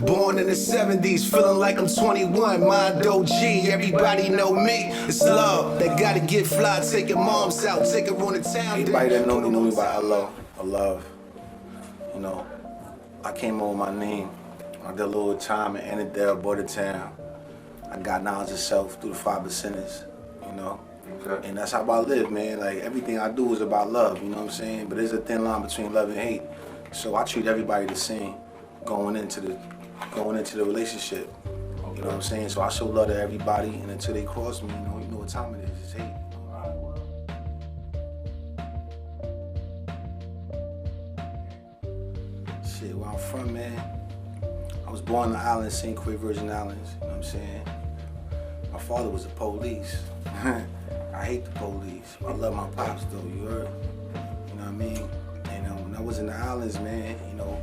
Born in the 70s, feeling like I'm 21. Mind OG, everybody know me. It's love. They gotta get fly, take your moms out, take her on the town. Everybody that know me by love. You know, I came on my name. I did a little time in Annandale, Border Town. I got knowledge of self through the 5 percenters, you know. Okay. And that's how I live, man. Like, everything I do is about love, you know what I'm saying? But there's a thin line between love and hate. So I treat everybody the same going into the relationship. Okay. You know what I'm saying? So I show love to everybody, and until they cross me, you know what time it is. It's hate. Shit, where I'm from, man. I was born on the island, ST.CROIX Virgin Islands, you know what I'm saying? My father was the police. I hate the police. I love my pops though, you heard? You know what I mean? And when I was in the islands, man, you know,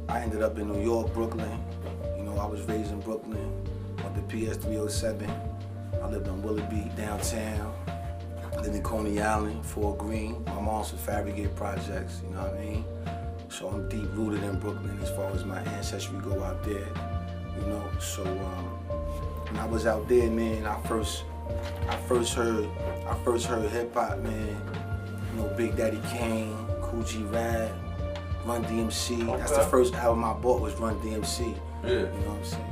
I ended up in New York, Brooklyn. You know, I was raised in Brooklyn, went to PS 307. I lived on Willoughby, downtown. I lived in Coney Island, Fort Greene. My mom's from Fabricate Projects, you know what I mean? So I'm deep rooted in Brooklyn as far as my ancestry go out there, you know. So when I was out there, man, I first heard hip hop, man. You know, Big Daddy Kane, Kool Rap, Run DMC. Okay. That's the first album I bought was Run DMC. Yeah. You know what I'm saying?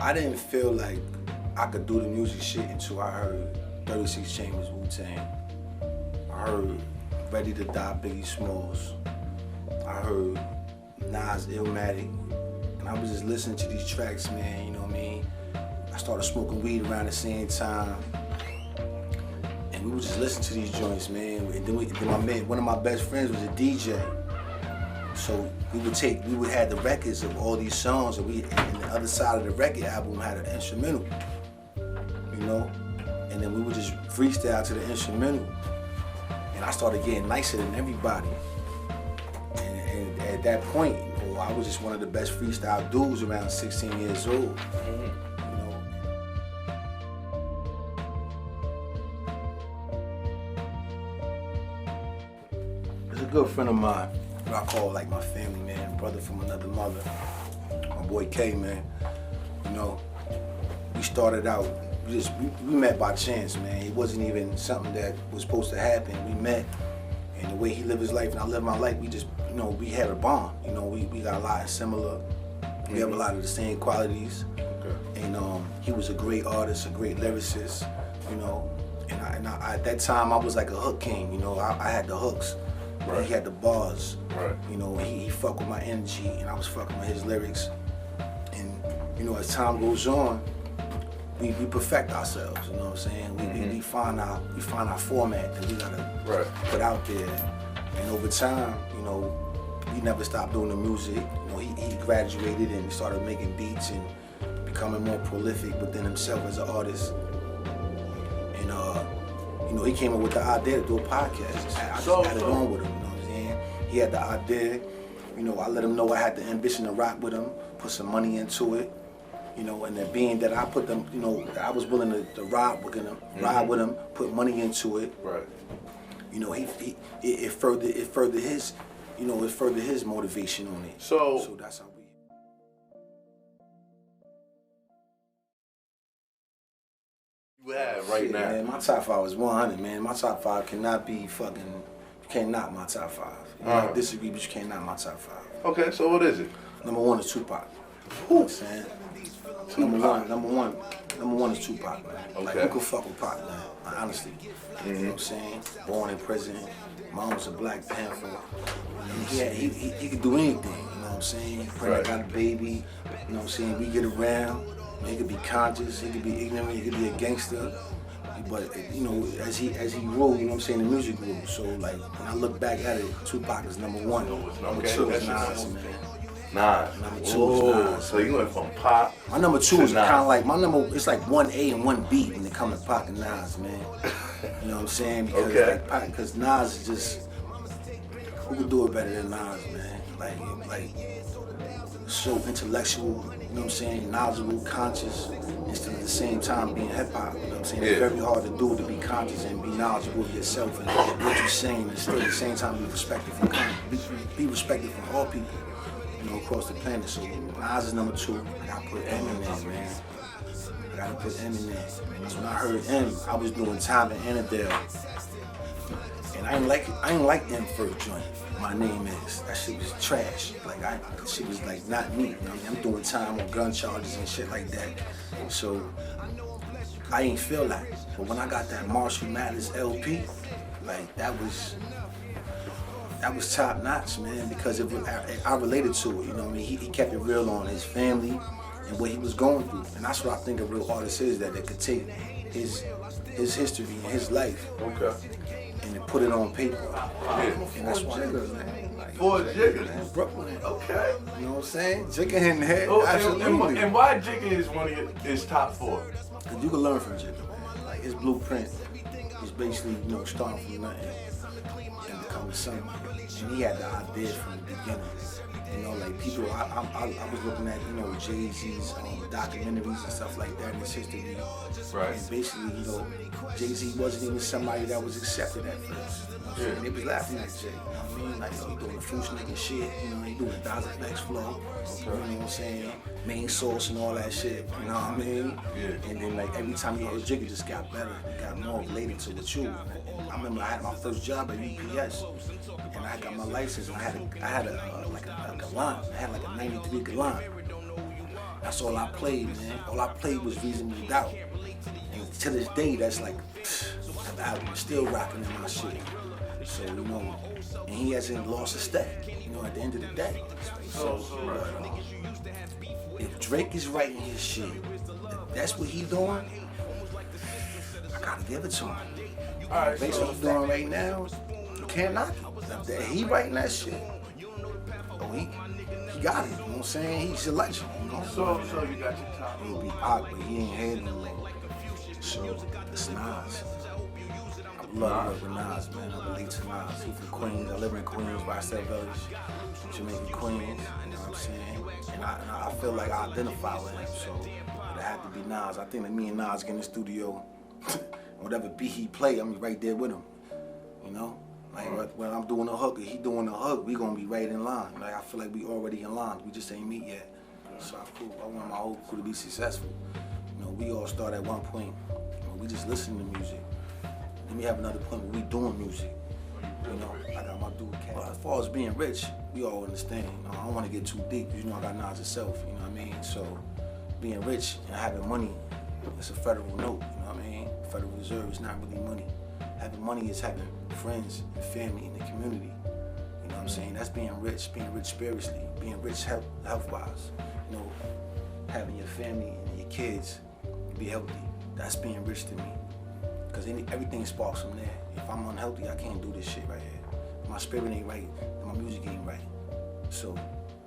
I didn't feel like I could do the music shit until I heard 36 Chambers, Wu-Tang. I heard Ready to Die, Biggie Smalls. I heard Nas, Illmatic. And I was just listening to these tracks, man, you know what I mean? I started smoking weed around the same time. And we would just listen to these joints, man. And then one of my best friends was a DJ. So we would have the records of all these songs, and the other side of the record album had an instrumental, you know? And then we would just freestyle to the instrumental. And I started getting nicer than everybody. And at that point, you know, I was just one of the best freestyle dudes around 16 years old. Mm-hmm. You know? There's a good friend of mine. I call like my family, man, brother from another mother, my boy K, man. You know, we started out, we met by chance, man. It wasn't even something that was supposed to happen. We met, and the way he lived his life and I lived my life, we just, you know, we had a bond. You know, we got a lot of similar, we have a lot of the same qualities. Okay. And he was a great artist, a great lyricist, you know. And I, at that time, I was like a hook king, you know. I had the hooks. Right. He had the bars, right. You know, he fucked with my energy and I was fucking with his lyrics. And, you know, as time goes on, we perfect ourselves, you know what I'm saying? We find our format that we gotta put out there. And over time, you know, we never stopped doing the music. You know, he graduated and started making beats and becoming more prolific within himself as an artist. And you know, he came up with the idea to do a podcast. I just got it on with him, you know what I'm saying? He had the idea, you know, I let him know I had the ambition to rock with him, put some money into it, you know, and then being that I put them, you know, I was willing to ride with him, put money into it. Right. You know, it furthered his, you know, it furthered his motivation on it. So that's how we. You have right now. Man, my top 5 is 100, man. My top 5 cannot be fucking, you can't knock my top 5. You might disagree, but you can't knock my top 5. Okay, so what is it? Number 1 is Tupac. You know what I'm saying? Number one is Tupac, man. Okay. Like, who could fuck with Pac, man? Honestly. You know what I'm saying? Born in prison. Mom was a Black Panther. He could do anything, you know what I'm saying? Right. Got a baby, you know what I'm saying? We get around. He could be conscious, he could be ignorant, he could be a gangster. But, you know, as he grew, you know what I'm saying, the music grew. So, like, when I look back at it, Tupac is number 1. Number 2 is Nas, man. Nas. Number 2 is Nas. So you went from Pac. My number 2 is kind of like, it's like 1A and 1B when it comes to Pac and Nas, man. You know what I'm saying? Because Nas is just, who could do it better than Nas, man? Like, so intellectual, you know what I'm saying, knowledgeable, conscious, instead at the same time being hip hop. You know what I'm saying? It's very hard to do, to be conscious and be knowledgeable of yourself and what you're saying, and still at the same time be respected from be respected from all people, you know, across the planet. So Nas is number 2. I gotta put M in there, man. I gotta put M in there. So when I heard M, I was doing Time and Annadale. And I ain't like M first joint. My name is. That shit was trash. Like that shit was like not me. You know what I mean? I'm doing time on gun charges and shit like that. So I ain't feel that. But when I got that Marshall Mathers LP, like that was top notch, man. Because I related to it. You know what I mean? He kept it real on his family and what he was going through. And that's what I think a real artist is, that they could take his history and his life. Okay. And to put it on paper. Yeah. And that's why Jigga, man. Like, 4 Jiggers. Man, Brooklyn. Okay. You know what I'm saying? Jigga in there. Oh, Absolutely. and why Jigga is one of his top 4? Cause you can learn from Jigga, man. Like his blueprint is basically, you know, starting from nothing and becoming something. And he had the idea from the beginning. You know, like people, I was looking at, you know, Jay-Z's documentaries and stuff like that in his history. Right. And basically, you know, Jay-Z wasn't even somebody that was accepted at first. You know, and they was laughing at Jay. You know what I mean? Like, he doing the fruit nigga shit. You know, he doing the Dazza Flex flow. You know what I'm saying? Main source and all that shit. You know what I mean? Yeah. And then, like, every time you heard Jigga, just got better. It got more related to the truth. And I remember I had my first job at UPS, and I got my license, and I had a Galant. I had like a 93 Galant. That's all I played, man. All I played was Reasonable Doubt. And to this day, that's like, I'm still rocking in my shit. So, you know, and he hasn't lost a step, you know, at the end of the day. So, if Drake is writing his shit, if that's what he doing, I gotta give it to him. Alright, Based on what he's doing right now, you can't knock it. If he writing that shit, oh, he got it, you know what I'm saying? He's a legend, you know? So you got your top. He'll be Pac, but he ain't had no more. So, it's Nas. I love working with Nas, man. I relate to Nas. He from Queens. I live in Queens, Bicep Village, Jamaica, Queens, you know what I'm saying? And I feel like I identify with him, so it had to be Nas. I think that me and Nas get in the studio, whatever beat he play, I'm right there with him, you know? Like when I'm doing a hook, or he doing a hook, we gonna be right in line. Like I feel like we already in line. We just ain't meet yet. So I want my whole crew to be successful. You know, we all start at one point. You know, we just listen to music. Then we have another point where we doing music. You know, I got my dude cat. As far as being rich, we all understand. You know, I don't want to get too deep. You know, I got Nas itself. You know what I mean? So being rich and having money, it's a federal note. You know what I mean? Federal Reserve is not really money. Having money is having friends and family in the community. You know what I'm saying? That's being rich spiritually, being rich health-wise. You know, having your family and your kids be healthy. That's being rich to me. Because everything sparks from there. If I'm unhealthy, I can't do this shit right here. If my spirit ain't right, then my music ain't right. So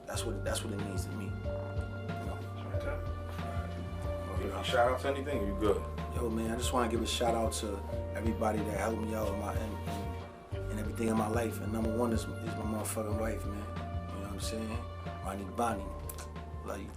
that's what it means to me. You know? Shout out to anything, you good? Yo, man, I just want to give a shout out to everybody that helped me out in everything in my life. And number one is my motherfucking wife, man. You know what I'm saying? Ronnie Bonnie. Love you.